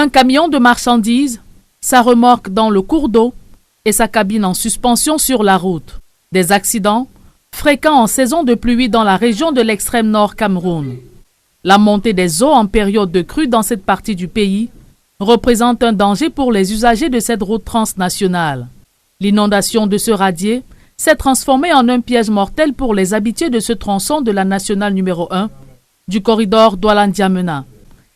Un camion de marchandises, sa remorque dans le cours d'eau et sa cabine en suspension sur la route. Des accidents fréquents en saison de pluie dans la région de l'extrême nord Cameroun. La montée des eaux en période de crue dans cette partie du pays représente un danger pour les usagers de cette route transnationale. L'inondation de ce radier s'est transformée en un piège mortel pour les habitués de ce tronçon de la nationale numéro 1 du corridor Douala-N'Djamena.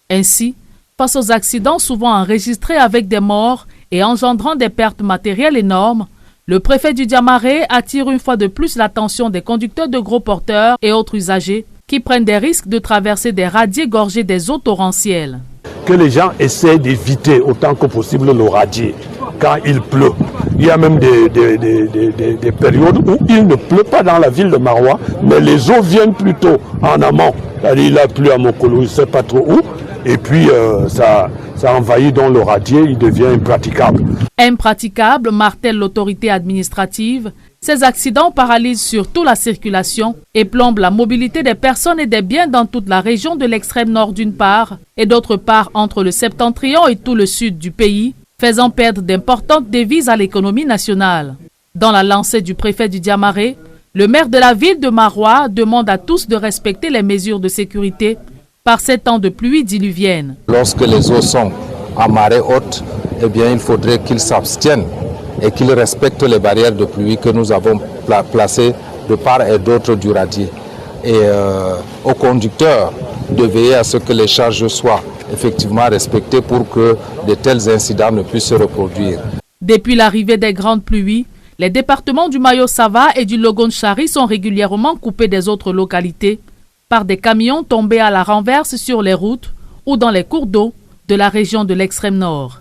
Ainsi, face aux accidents souvent enregistrés avec des morts et engendrant des pertes matérielles énormes, le préfet du Diamaré attire une fois de plus l'attention des conducteurs de gros porteurs et autres usagers qui prennent des risques de traverser des radiers gorgés des eaux torrentielles. Que les gens essaient d'éviter autant que possible le radier quand il pleut. Il y a même des périodes où il ne pleut pas dans la ville de Maroua, mais les eaux viennent plutôt en amont. Il a plu à Mokolo, il ne sait pas trop où, et puis ça envahit dans le radier, il devient impraticable. Impraticable, martèle l'autorité administrative. Ces accidents paralysent surtout la circulation et plombent la mobilité des personnes et des biens dans toute la région de l'extrême nord d'une part et d'autre part entre le septentrion et tout le sud du pays, faisant perdre d'importantes devises à l'économie nationale. Dans la lancée du préfet du Diamaré, le maire de la ville de Maroua demande à tous de respecter les mesures de sécurité par ces temps de pluie diluvienne. Lorsque les eaux sont à marée haute, eh bien, il faudrait qu'ils s'abstiennent et qu'ils respectent les barrières de pluie que nous avons placées de part et d'autre du radier. Et aux conducteurs de veiller à ce que les charges soient effectivement respectées pour que de tels incidents ne puissent se reproduire. Depuis l'arrivée des grandes pluies, les départements du Mayo-Sava et du Logon-Chari sont régulièrement coupés des autres localités par des camions tombés à la renverse sur les routes ou dans les cours d'eau de la région de l'extrême nord.